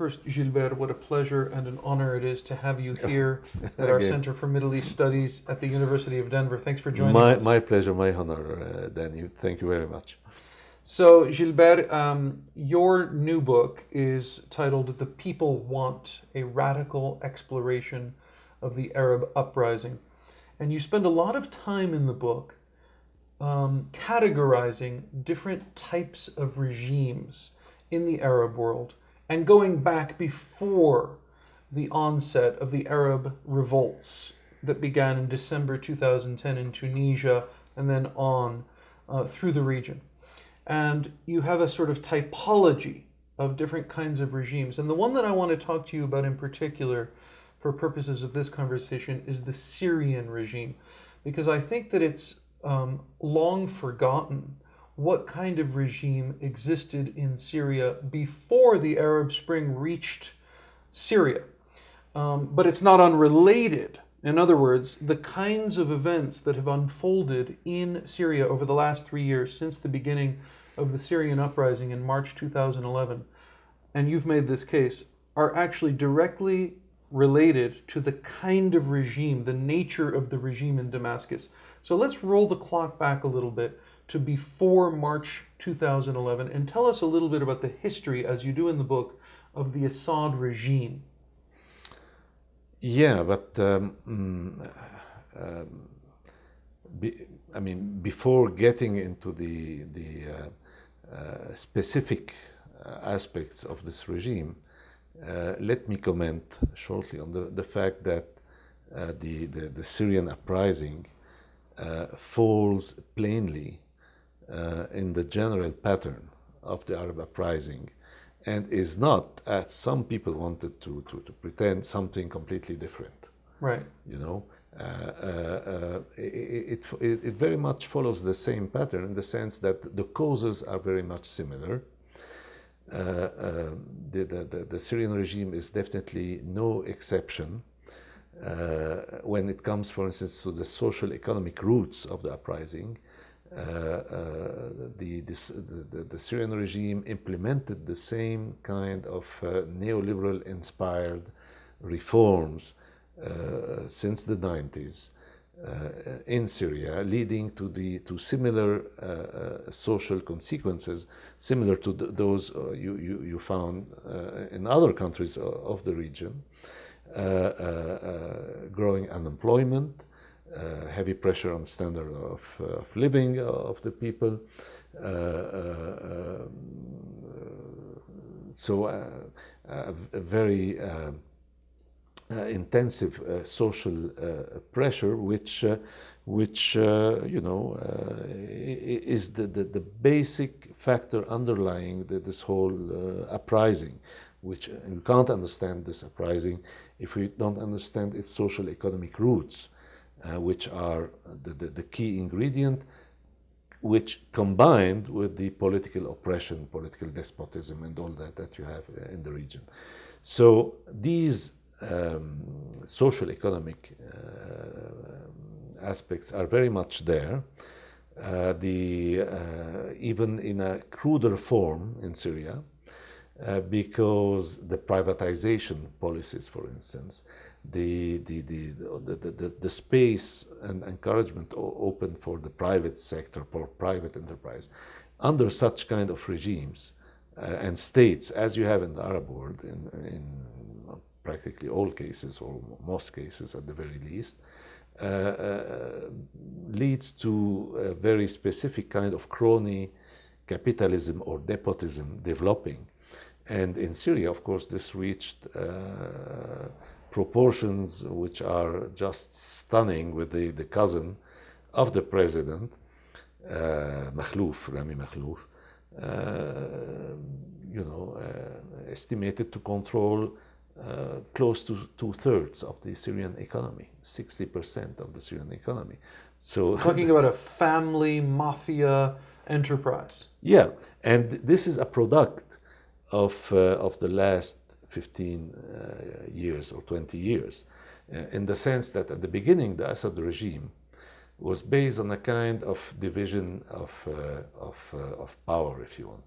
First, Gilbert, what a pleasure and an honor it is to have you here at our Center for Middle East Studies at the University of Denver. Thanks for joining us. My pleasure, my honor, Danny. Thank you very much. So, Gilbert, your new book is titled The People Want, a Radical Exploration of the Arab Uprising. And you spend a lot of time in the book categorizing different types of regimes in the Arab world and going back before the onset of the Arab revolts that began in December 2010 in Tunisia and then on through the region. And you have a sort of typology of different kinds of regimes. And the one that I want to talk to you about in particular for purposes of this conversation is the Syrian regime, because I think that it's long forgotten what kind of regime existed in Syria before the Arab Spring reached Syria. But it's not unrelated. In other words, the kinds of events that have unfolded in Syria over the last 3 years since the beginning of the Syrian uprising in March 2011, and you've made this case, are actually directly related to the kind of regime, the nature of the regime in Damascus. So let's roll the clock back a little bit to before March 2011 and tell us a little bit about the history, as you do in the book, of the Assad regime. Yeah, but before getting into the specific aspects of this regime, let me comment shortly on the fact that the Syrian uprising falls plainly in the general pattern of the Arab uprising, and is not, as some people wanted to pretend, something completely different. Right. You know, it very much follows the same pattern in the sense that the causes are very much similar. The Syrian regime is definitely no exception when it comes, for instance, to the social economic roots of the uprising. The Syrian regime implemented the same kind of neoliberal inspired reforms since the 90s in Syria, leading to similar social consequences, similar to those you found in other countries of the region. Growing unemployment, heavy pressure on standard of living of the people. So a very intensive social pressure, which is the basic factor underlying this whole uprising. Which you can't understand this uprising if we don't understand its social economic roots, which are the key ingredient, which combined with the political oppression, political despotism, and all that you have in the region. So these social economic aspects are very much there. Even in a cruder form in Syria, because the privatization policies, for instance, the space and encouragement open for the private sector, for private enterprise, under such kind of regimes and states, as you have in the Arab world, in practically all cases, or most cases at the very least, leads to a very specific kind of crony capitalism or nepotism developing. And in Syria, of course, this reached proportions which are just stunning, with the cousin of the president, Rami Makhlouf, estimated to control close to 2/3 of the Syrian economy, 60% of the Syrian economy. So talking about a family mafia enterprise. Yeah, and this is a product of the last 15 years or 20 years, in the sense that at the beginning the Assad regime was based on a kind of division of power, if you want,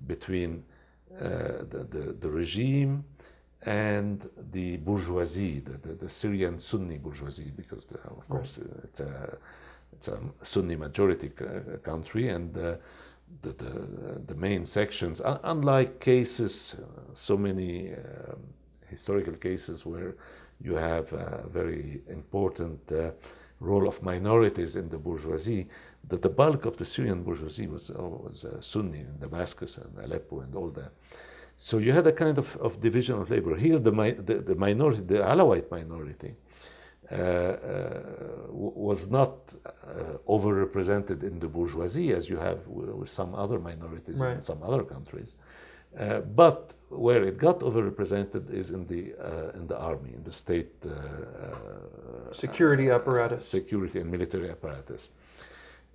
between the regime and the bourgeoisie, the Syrian Sunni bourgeoisie, because of course it's a Sunni majority country, and the main sections, unlike cases, so many historical cases where you have a very important role of minorities in the bourgeoisie, that the bulk of the Syrian bourgeoisie was Sunni in Damascus and Aleppo and all that. So you had a kind of division of labor. Here, the minority, the Alawite minority, was not overrepresented in the bourgeoisie as you have with some other minorities in some other countries. But where it got overrepresented is in the army, in the state security apparatus, security and military apparatus,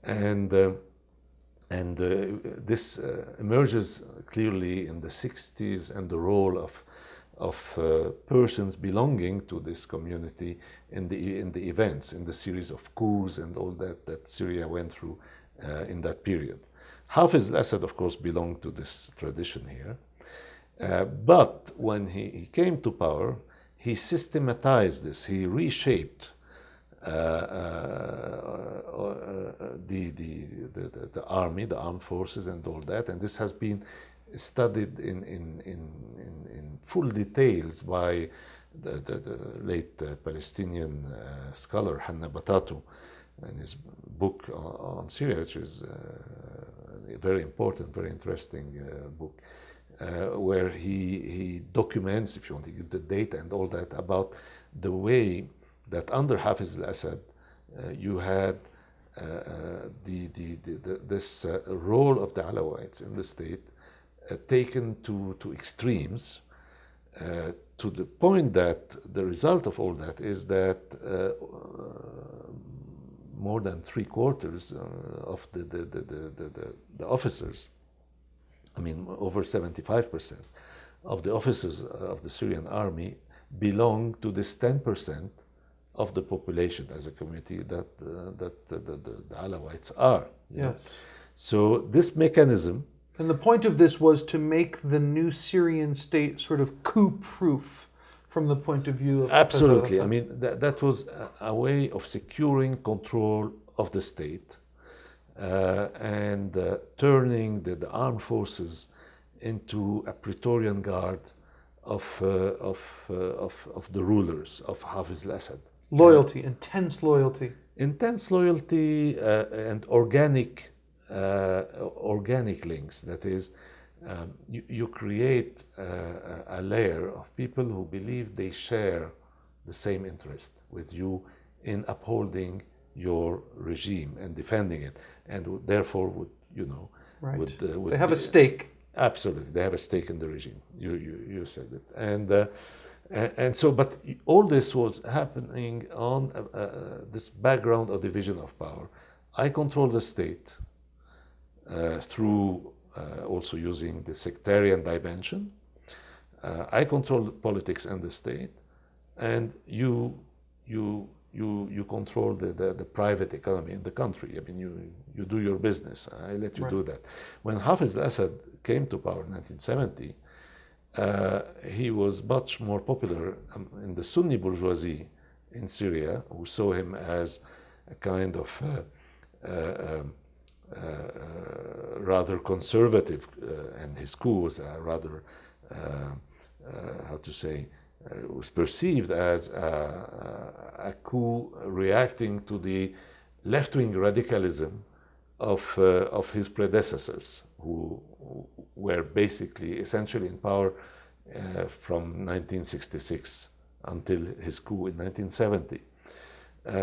and this emerges clearly in the 60s, and the role of persons belonging to this community in the events, in the series of coups and all that Syria went through in that period. Hafiz al-Assad, of course, belonged to this tradition here. But when he came to power, he systematized this, he reshaped the army, the armed forces and all that. And this has been studied in full details by the late Palestinian scholar Hanna Batatu in his book on Syria, which is a very important, very interesting book, where he documents, if you want to give the data and all that, about the way that under Hafiz al-Assad you had this role of the Alawites in the state taken to extremes, to the point that the result of all that is that more than 3/4 of the officers, I mean over 75% of the officers of the Syrian army belong to this 10% of the population as a community that the Alawites are. Yes. So this mechanism. And the point of this was to make the new Syrian state sort of coup-proof from the point of view of Absolutely. I mean, that was a way of securing control of the state and turning the armed forces into a Praetorian Guard of the rulers, of Hafiz al-Assad. Loyalty, intense loyalty. Intense loyalty and organic links. That is, you create a layer of people who believe they share the same interest with you in upholding your regime and defending it, and therefore would they have a stake. Absolutely, they have a stake in the regime. You said it, and so, but all this was happening on this background of division of power. I control the state through also using the sectarian dimension. I control politics and the state, and you control the private economy in the country. I mean, you do your business. I let you do that. When Hafiz al-Assad came to power in 1970, he was much more popular in the Sunni bourgeoisie in Syria, who saw him as a kind of rather conservative, and his coup was rather, was perceived as a coup reacting to the left-wing radicalism of his predecessors, who were basically essentially in power from 1966 until his coup in 1970.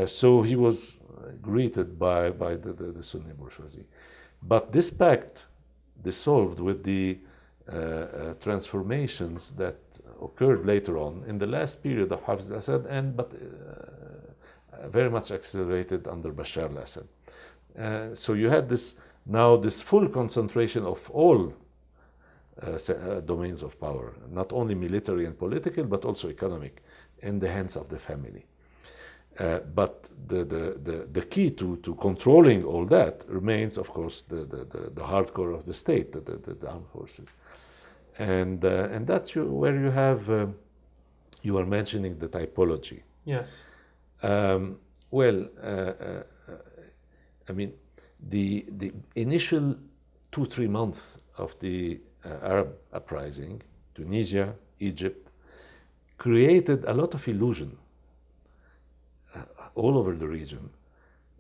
So he was greeted by the Sunni bourgeoisie. But this pact dissolved with the transformations that occurred later on in the last period of Hafiz al-Assad, but very much accelerated under Bashar al-Assad. So you had this full concentration of all domains of power, not only military and political, but also economic, in the hands of the family. But the key to controlling all that remains, of course, the hardcore of the state, the armed forces. and that's where you have you are mentioning the typology. Yes. Well, I mean, the initial 2-3 months of the Arab uprising, Tunisia, Egypt, created a lot of illusion all over the region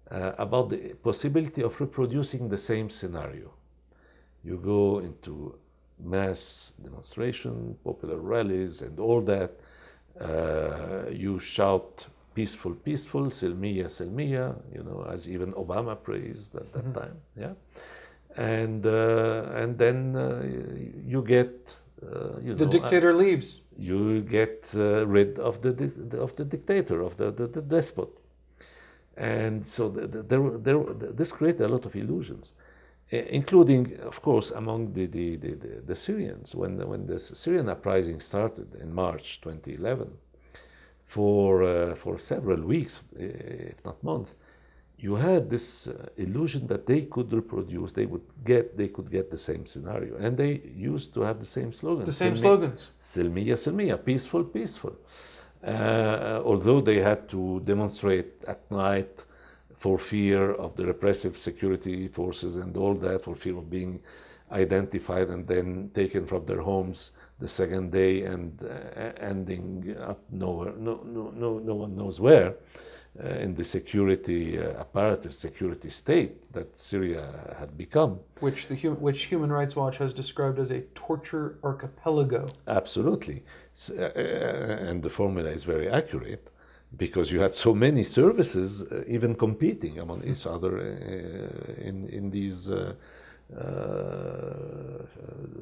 about the possibility of reproducing the same scenario. You go into mass demonstration, popular rallies, and all that. You shout peaceful, peaceful, silmiya, silmiya, as even Obama praised at that time. Yeah, and then you get the dictator leaves. You get rid of the dictator, of the despot, and so this created a lot of illusions, including, of course, among the Syrians. When the Syrian uprising started in March 2011, for several weeks, if not months, you had this illusion that they could reproduce, they could get the same scenario, and they used to have the same slogans. The same slogans. Silmiya, silmiya, peaceful, peaceful. Although they had to demonstrate at night for fear of the repressive security forces and all that, for fear of being identified and then taken from their homes the second day and ending up nowhere, no one knows where, in the security apparatus, security state that Syria had become. Which Human Rights Watch has described as a torture archipelago. Absolutely. And the formula is very accurate, because you had so many services even competing among each other in these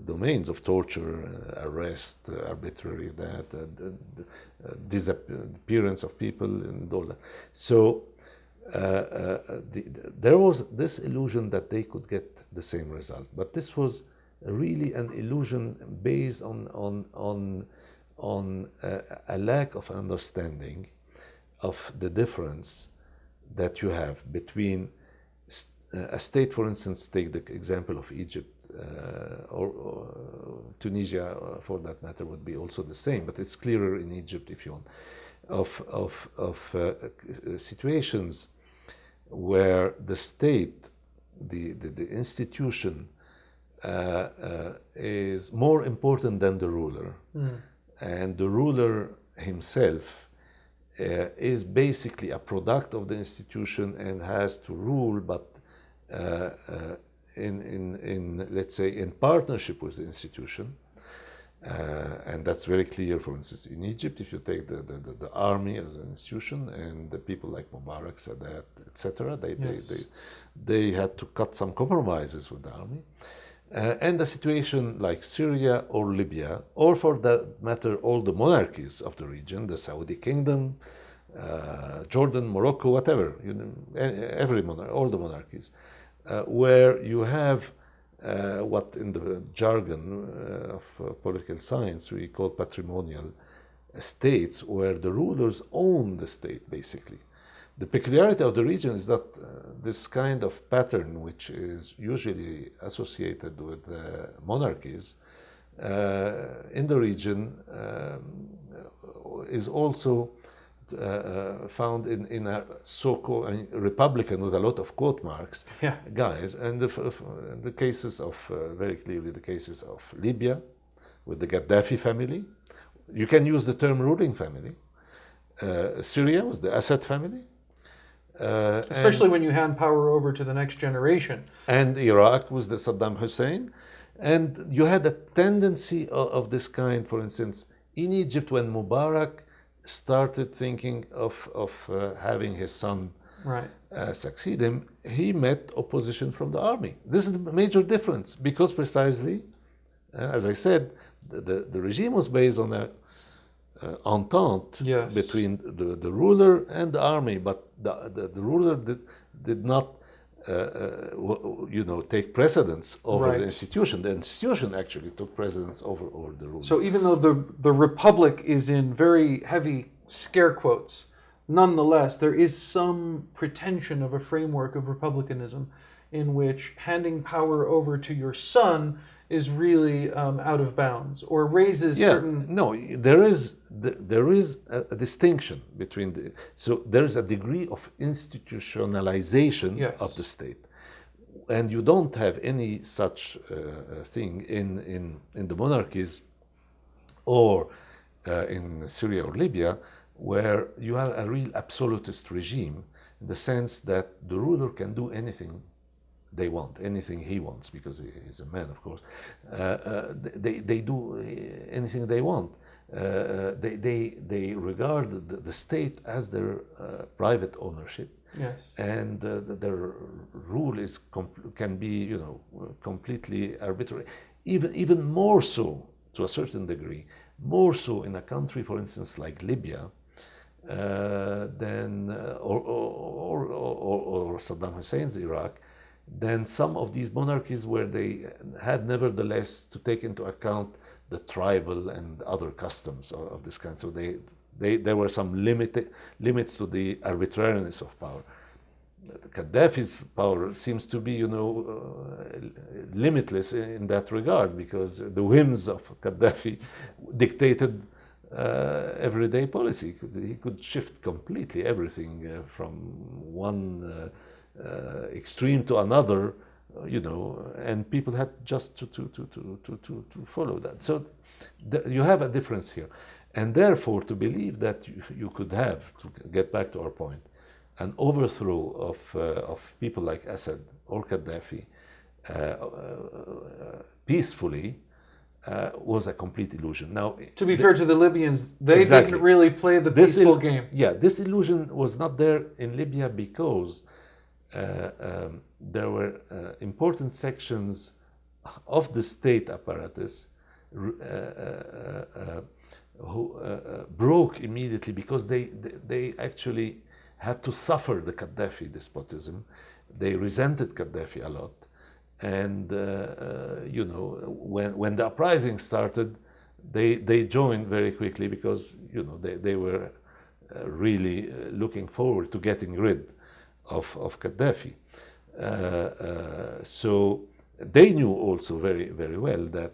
domains of torture, arrest, arbitrary disappearance of people, and all that. So there was this illusion that they could get the same result, but this was really an illusion based on a lack of understanding of the difference that you have between a state. For instance, take the example of Egypt, or Tunisia, for that matter, would be also the same, but it's clearer in Egypt, if you want, of situations where the state, the institution, is more important than the ruler, and the ruler himself is basically a product of the institution and has to rule, but in let's say in partnership with the institution, and that's very clear. For instance, in Egypt, if you take the army as an institution, and the people like Mubarak, Sadat, etc., they had to cut some compromises with the army. And a situation like Syria or Libya, or for that matter, all the monarchies of the region, the Saudi kingdom, Jordan, Morocco, whatever, all the monarchies, where you have what in the jargon of political science we call patrimonial states, where the rulers own the state, basically. The peculiarity of the region is that this kind of pattern, which is usually associated with monarchies, in the region is also found in a so-called Republican, with a lot of quote marks, guys. And the cases of, very clearly the cases of Libya, with the Gaddafi family. You can use the term ruling family. Syria was the Assad family. Especially when you hand power over to the next generation. And Iraq was the Saddam Hussein. And you had a tendency of this kind, for instance, in Egypt, when Mubarak started thinking of having his son succeed him, he met opposition from the army. This is the major difference, because precisely, as I said, the regime was based on a entente between the ruler and the army, but the ruler did not take precedence over the institution. The institution actually took precedence over the ruler. So even though the republic is in very heavy scare quotes, nonetheless there is some pretension of a framework of republicanism in which handing power over to your son is really out of bounds or raises Yeah, certain. no, there is a distinction between so there is a degree of institutionalization Yes. of the state, and you don't have any such thing in the monarchies or in Syria or Libya, where you have a real absolutist regime in the sense that the ruler can do anything they want, anything he wants, because he's a man, of course. They do anything they want. They regard the state as their private ownership. Yes. And their rule can be, completely arbitrary. Even more so, to a certain degree, more so in a country, for instance, like Libya, than or Saddam Hussein's Iraq, than some of these monarchies where they had nevertheless to take into account the tribal and other customs of this kind. So there were some limits to the arbitrariness of power. Gaddafi's power seems to be, limitless in that regard, because the whims of Gaddafi dictated everyday policy. He could shift completely everything from one extreme to another, and people had just to follow that. So you have a difference here, and therefore to believe that you could have, to get back to our point, an overthrow of people like Assad or Gaddafi peacefully was a complete illusion. Now, to be fair to the Libyans, they exactly. didn't really play the peaceful game. Yeah, this illusion was not there in Libya because there were important sections of the state apparatus who broke immediately, because they actually had to suffer the Gaddafi despotism. They resented Gaddafi a lot. And, when the uprising started, they joined very quickly, because, they were really looking forward to getting rid of Gaddafi. So they knew also very, very well that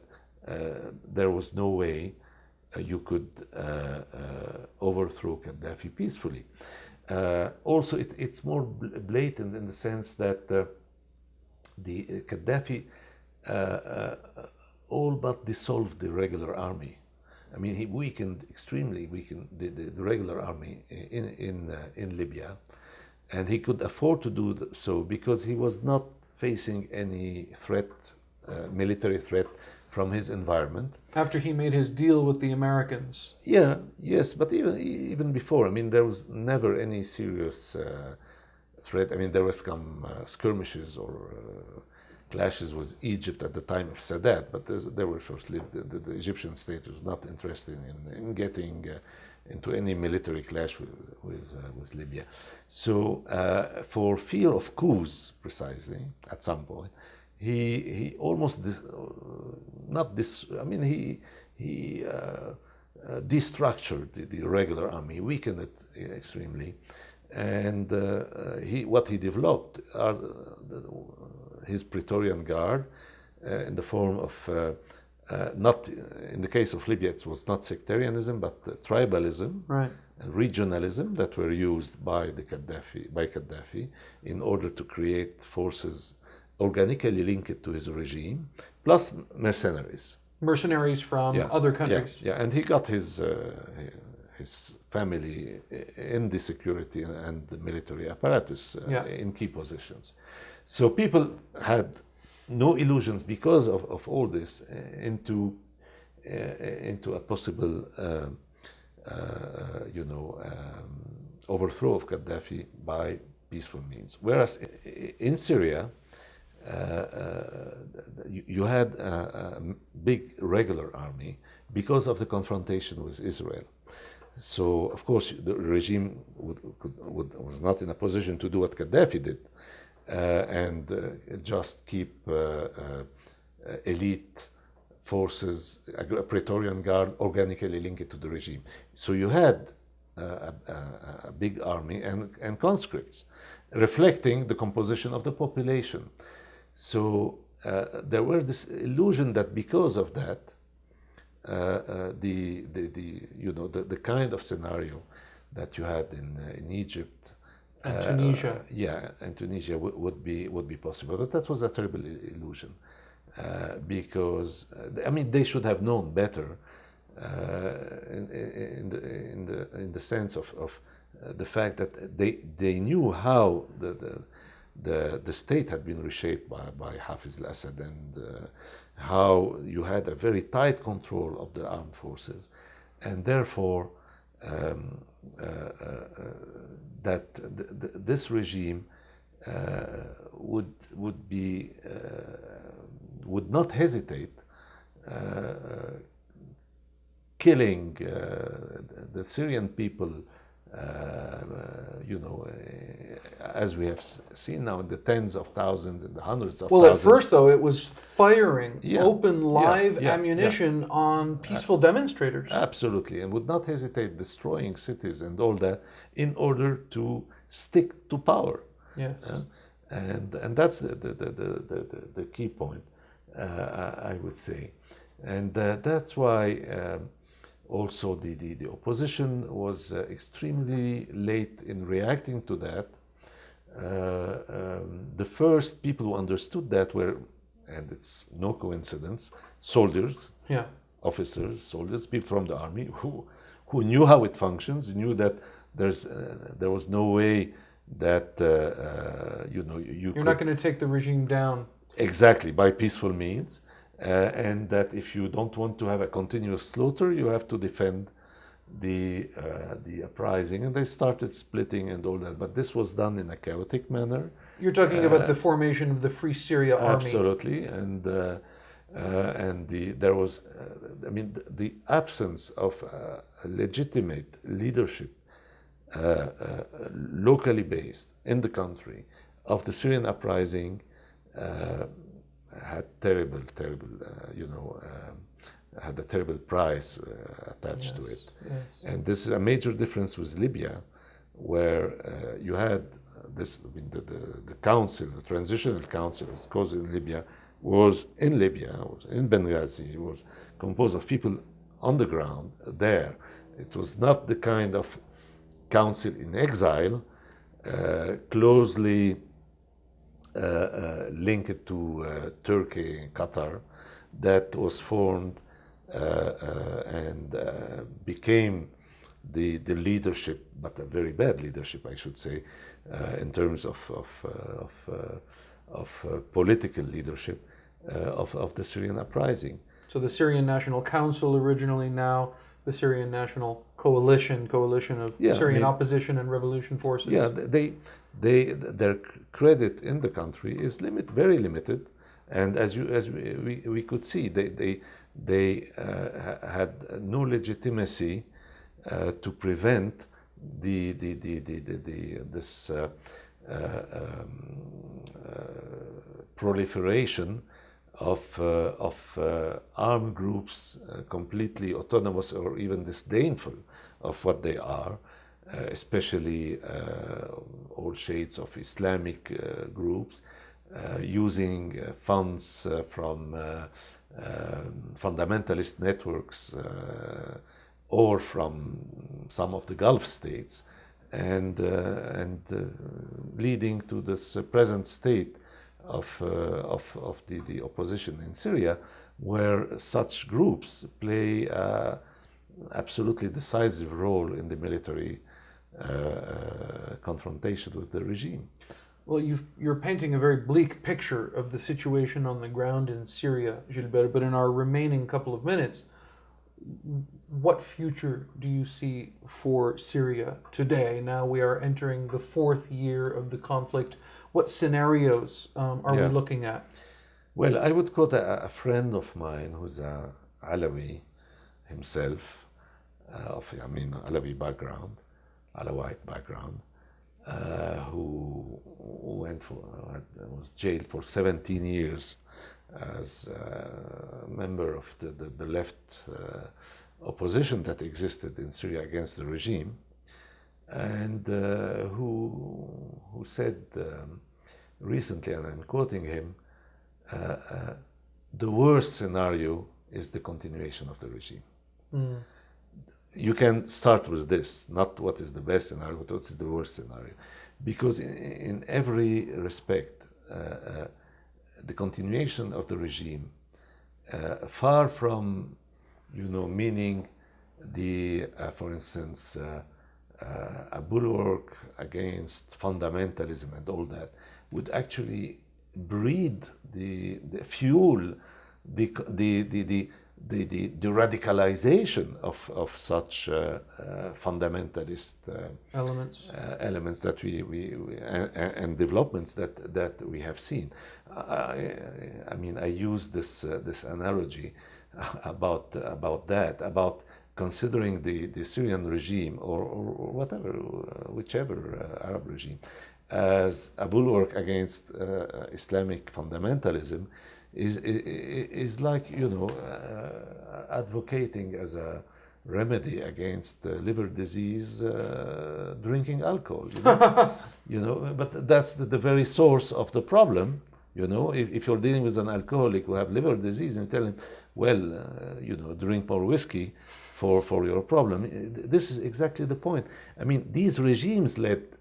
there was no way you could overthrow Gaddafi peacefully. Also, it's more blatant in the sense that the Gaddafi all but dissolved the regular army. I mean, he extremely weakened the regular army in Libya, and he could afford to do so because he was not facing any threat, military threat from his environment. After he made his deal with the Americans. Yeah, yes, but even before, I mean, there was never any serious threat. I mean, there was some skirmishes or clashes with Egypt at the time of Sadat, but they were short-lived. The Egyptian state was not interested in getting into any military clash with Libya. So, for fear of coups, precisely, at some point, he almost he destructured the regular army, weakened it extremely, and what he developed are his Praetorian Guard in the form of not, in the case of Libya, it was not sectarianism, but tribalism, right, and regionalism that were used by Gaddafi in order to create forces organically linked to his regime, plus mercenaries. Mercenaries from other countries. Yeah, and he got his family in the security and the military apparatus in key positions. So people had no illusions because of all this into a possible overthrow of Gaddafi by peaceful means. Whereas in Syria, you had a big regular army because of the confrontation with Israel. So, of course, the regime was not in a position to do what Gaddafi did and just keep elite forces, a Praetorian Guard, organically linked to the regime. So you had a big army and conscripts, reflecting the composition of the population. So there were this illusion that because of that, the kind of scenario that you had in Egypt and Tunisia, and Tunisia would be possible, but that was a terrible illusion, because I mean they should have known better, in the sense of the fact that they knew how the state had been reshaped by Hafiz al-Assad, and how you had a very tight control of the armed forces, and therefore this regime would not hesitate killing the Syrian people, as we have seen now, in the tens of thousands and the hundreds of thousands. Well, at first, though, it was firing open, live ammunition on peaceful demonstrators. Absolutely, and would not hesitate destroying cities and all that in order to stick to power. Yes. And that's the key point, I would say. And that's why also the opposition was extremely late in reacting to that. The first people who understood that were, and it's no coincidence, soldiers, officers, soldiers, people from the army who knew how it functions, knew that there was no way that you're not going to take the regime down exactly by peaceful means. And that if you don't want to have a continuous slaughter, you have to defend the uprising. And they started splitting and all that. But this was done in a chaotic manner. You're talking about the formation of the Free Syria Army. Absolutely. And there was, the absence of a legitimate leadership, locally based in the country, of the Syrian uprising, had terrible, had a terrible price attached to it. Yes. And this is a major difference with Libya, where you had this, the council, the transitional council, as called in Libya, was in Benghazi. It was composed of people on the ground there. It was not the kind of council in exile, closely linked to Turkey and Qatar, that was formed and became the leadership, but a very bad leadership, I should say, in terms of political leadership of the Syrian uprising. So the Syrian National Council originally, now the Syrian National Coalition of Syrian opposition and revolution forces. Yeah, their credit in the country is very limited, and as we could see, they had no legitimacy to prevent this proliferation of armed groups, completely autonomous or even disdainful of what they are, especially all shades of Islamic groups, using funds from fundamentalist networks or from some of the Gulf states, and leading to this present state of the opposition in Syria, where such groups play absolutely decisive role in the military confrontation with the regime. Well, you're painting a very bleak picture of the situation on the ground in Syria, Gilbert, but in our remaining couple of minutes, what future do you see for Syria today? Now we are entering the 4th year of the conflict. What scenarios are we looking at? Well, I would quote a friend of mine who's a Alawi himself, Alawi background, Alawite background, who was jailed for 17 years as a member of the left opposition that existed in Syria against the regime, and who said recently, and I'm quoting him, the worst scenario is the continuation of the regime. Mm. You can start with this, not what is the best scenario, but what is the worst scenario. Because in every respect, the continuation of the regime, far from, meaning the, for instance, a bulwark against fundamentalism and all that, would actually breed the fuel, the radicalization of such elements elements that we and developments that we have seen. I mean, I use this analogy about that, about considering the Syrian regime or whatever, whichever Arab regime, as a bulwark against Islamic fundamentalism, is like, advocating as a remedy against liver disease, drinking alcohol. But that's the very source of the problem. If you're dealing with an alcoholic who have liver disease and you tell him, well, drink more whiskey for your problem, this is exactly the point. I mean, these regimes led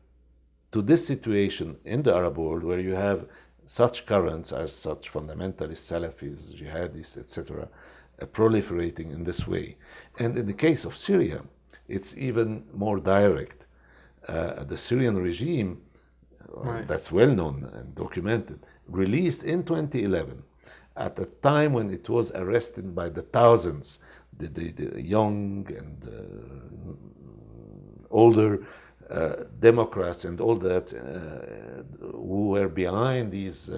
to this situation in the Arab world where you have such currents as such fundamentalists, Salafis, jihadis, etc., proliferating in this way. And in the case of Syria, it's even more direct. The Syrian regime, Right. that's well known and documented, released in 2011, at a time when it was arrested by the thousands, the young and older Democrats and all that who were behind these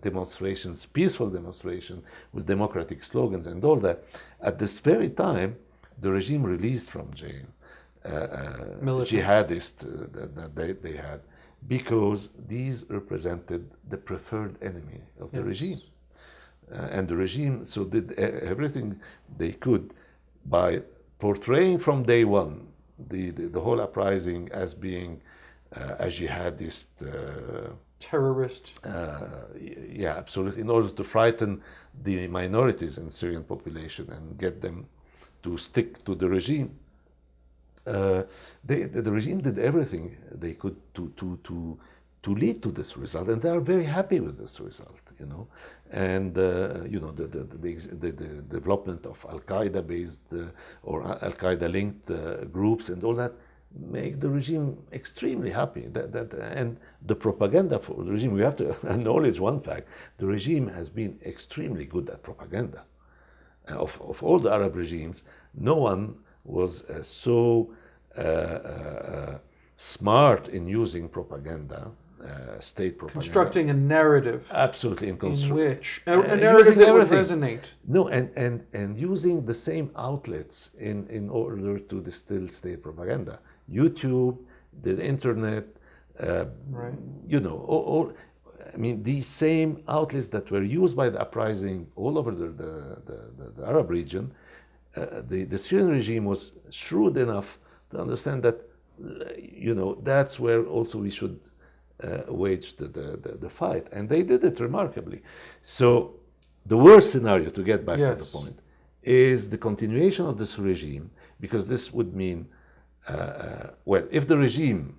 demonstrations, peaceful demonstrations with democratic slogans and all that. At this very time, the regime released from jail jihadists that they had, because these represented the preferred enemy of the regime. And the regime so did everything they could by portraying from day one the whole uprising as being a jihadist terrorist. Yeah, absolutely, in order to frighten the minorities in Syrian population and get them to stick to the regime. The regime did everything they could to lead to this result, and they are very happy with this result, And the development of Al-Qaeda based or Al-Qaeda linked groups and all that make the regime extremely happy. And the propaganda for the regime, we have to acknowledge one fact: the regime has been extremely good at propaganda. Of all the Arab regimes, no one was so smart in using propaganda, state propaganda. Constructing a narrative. Absolutely, in which a using narrative that would everything. resonate. No, and using the same outlets in order to distill state propaganda. YouTube, the internet, Right. all, I mean, these same outlets that were used by the uprising all over the Arab region, the Syrian regime was shrewd enough to understand that, that's where also we should wage the fight. And they did it remarkably. So the worst scenario, to get back to the point, is the continuation of this regime, because this would mean, if the regime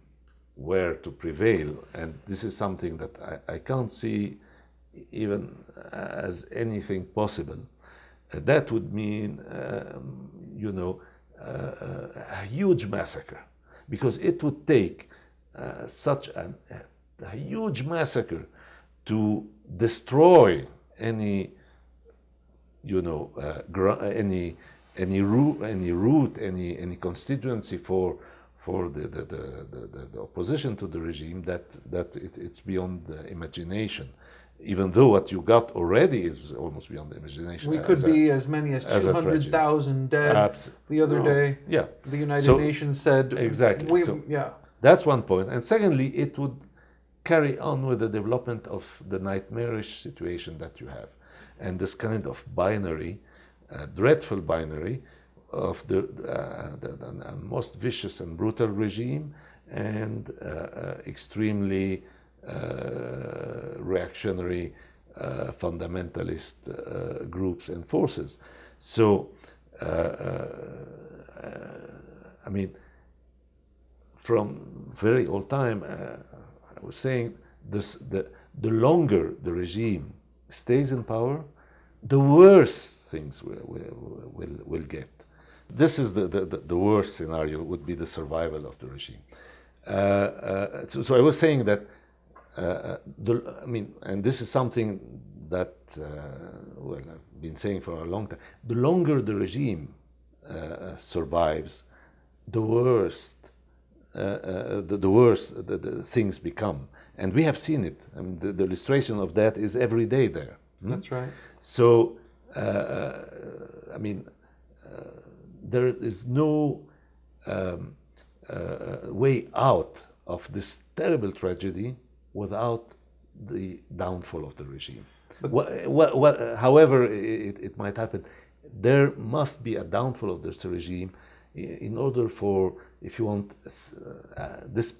were to prevail, and this is something that I can't see even as anything possible, that would mean, a huge massacre, because it would take such a huge massacre to destroy any, any root, any constituency for the opposition to the regime, that it's beyond the imagination. Even though what you got already is almost beyond the imagination. We could be as many as 200,000 dead. The other day, the United Nations said... Exactly. That's one point. And secondly, it would carry on with the development of the nightmarish situation that you have. And this kind of binary, dreadful binary, of the most vicious and brutal regime and extremely reactionary fundamentalist groups and forces. So, I mean, from very old time, I was saying this, the longer the regime stays in power, the worse things will get. This is the worst scenario, would be the survival of the regime. So I was saying that, I mean, and this is something that, well, I've been saying for a long time, the longer the regime survives, the worse the things become. And we have seen it. I mean, the illustration of that is every day there. That's right. So, I mean, there is no way out of this terrible tragedy without the downfall of the regime. However it might happen, there must be a downfall of this regime in order for, if you want, this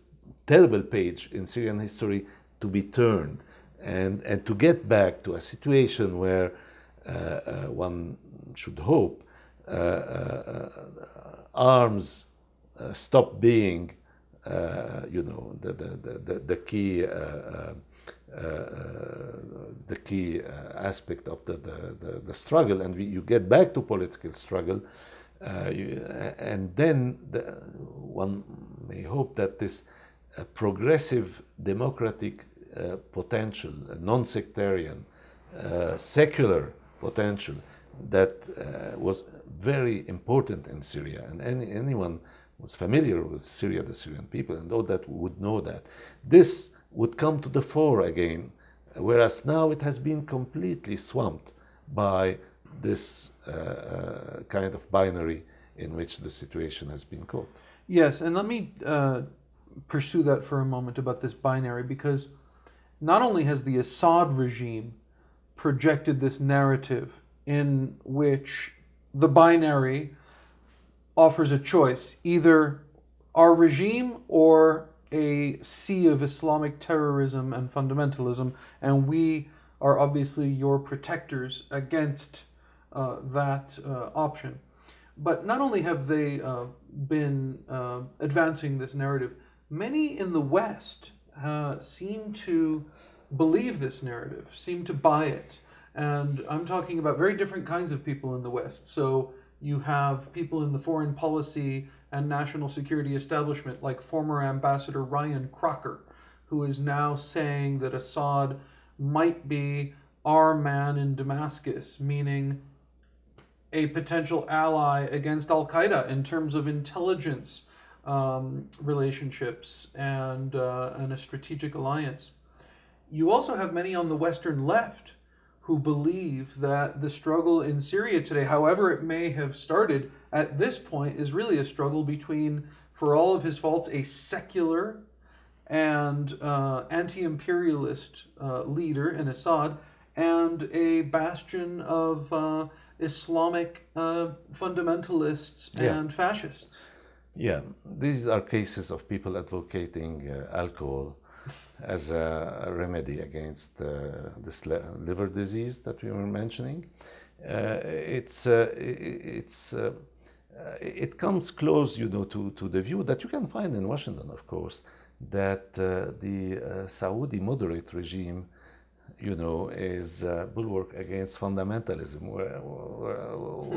terrible page in Syrian history to be turned and to get back to a situation where one should hope arms stop being, you know, the key aspect of the struggle, and you get back to political struggle, and then one may hope that this progressive democratic potential, non-sectarian, secular potential that was very important in Syria, and anyone who's familiar with Syria, the Syrian people, and all that would know that this would come to the fore again, whereas now it has been completely swamped by this kind of binary in which the situation has been caught. Yes, and let me pursue that for a moment about this binary, because not only has the Assad regime projected this narrative in which the binary offers a choice, either our regime or a sea of Islamic terrorism and fundamentalism, and we are obviously your protectors against that option. But not only have they been advancing this narrative, many in the West seem to believe this narrative, seem to buy it. And I'm talking about very different kinds of people in the West. So you have people in the foreign policy and national security establishment, like former Ambassador Ryan Crocker, who is now saying that Assad might be our man in Damascus, meaning a potential ally against Al-Qaeda in terms of intelligence relationships and a strategic alliance. You also have many on the Western left who believe that the struggle in Syria today, however it may have started, at this point is really a struggle between, for all of his faults, a secular and anti-imperialist leader in Assad and a bastion of Islamic fundamentalists and fascists. Yeah, these are cases of people advocating alcohol as a remedy against this liver disease that we were mentioning. It comes close, you know, to the view that you can find in Washington, of course, that the Saudi moderate regime, you know, is a bulwark against fundamentalism. Where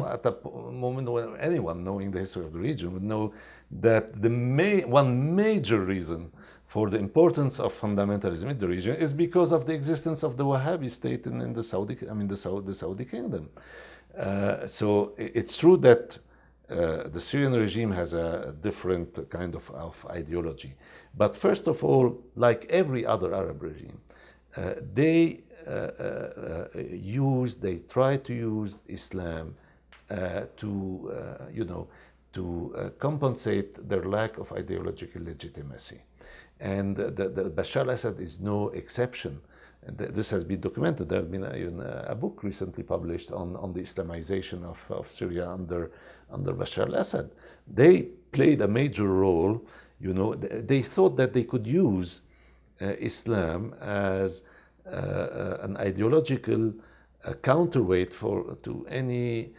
at a moment when anyone knowing the history of the region would know that one major reason for the importance of fundamentalism in the region is because of the existence of the Wahhabi state in the Saudi kingdom. So it's true that the Syrian regime has a different kind of ideology. But first of all, like every other Arab regime, they try to use Islam to compensate their lack of ideological legitimacy. And the Bashar al-Assad is no exception. And this has been documented. There has been a book recently published on the Islamization of Syria under Bashar al-Assad. They played a major role. You know, they thought that they could use Islam as an ideological counterweight to any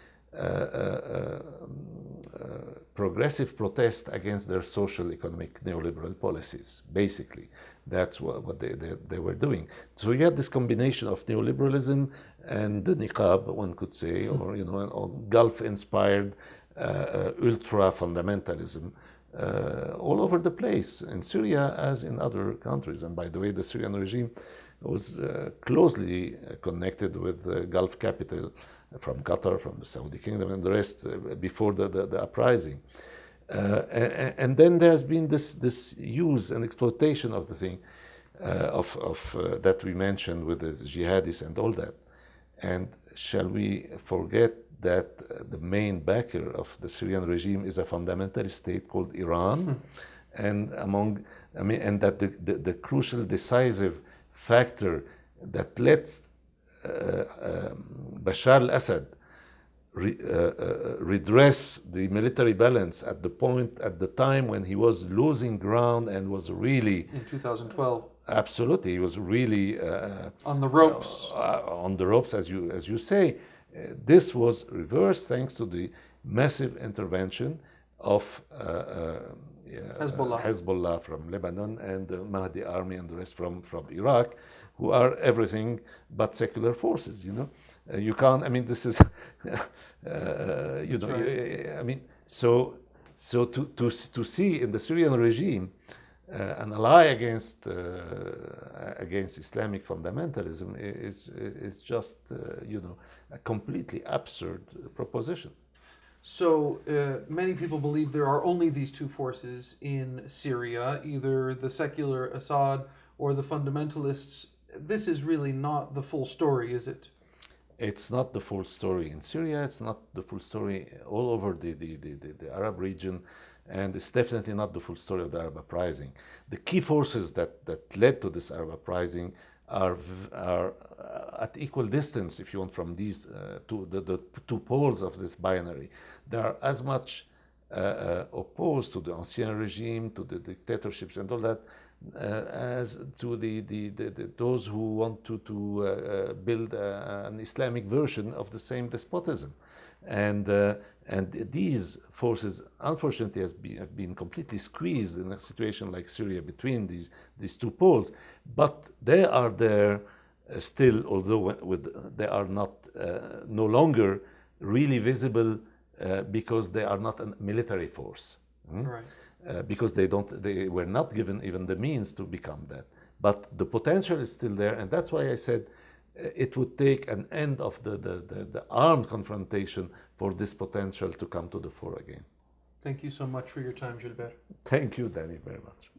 progressive protest against their social economic neoliberal policies. Basically, that's what they were doing. So you had this combination of neoliberalism and the niqab, one could say, or or Gulf-inspired ultra fundamentalism all over the place in Syria as in other countries. And by the way, the Syrian regime was closely connected with the Gulf capital from Qatar, from the Saudi kingdom, and the rest before the uprising. And then there's been this use and exploitation of the thing that we mentioned with the jihadis and all that. And shall we forget that the main backer of the Syrian regime is a fundamentalist state called Iran, and and that the crucial, decisive factor that lets Bashar al-Assad redress the military balance at the time when he was losing ground and was really in 2012. Absolutely, he was really on the ropes. On the ropes, as you say. This was reversed thanks to the massive intervention of Hezbollah from Lebanon and the Mahdi army and the rest from Iraq, who are everything but secular forces. You can't. I mean, this is I mean, so to see in the Syrian regime an ally against Islamic fundamentalism is just a completely absurd proposition. So many people believe there are only these two forces in Syria, either the secular Assad or the fundamentalists. This is really not the full story, is it? It's not the full story in Syria. It's not the full story all over the Arab region. And it's definitely not the full story of the Arab Uprising. The key forces that led to this Arab Uprising are at equal distance, if you want, from these the two poles of this binary. They are as much opposed to the Ancien regime, to the dictatorships and all that, as to those who want to build an Islamic version of the same despotism. And these forces, unfortunately, have been completely squeezed in a situation like Syria between these two poles. But they are there still, although they are not no longer really visible because they are not a military force. Right. Because they were not given even the means to become that. But the potential is still there, and that's why I said it would take an end of the armed confrontation for this potential to come to the fore again. Thank you so much for your time, Gilbert. Thank you, Danny, very much.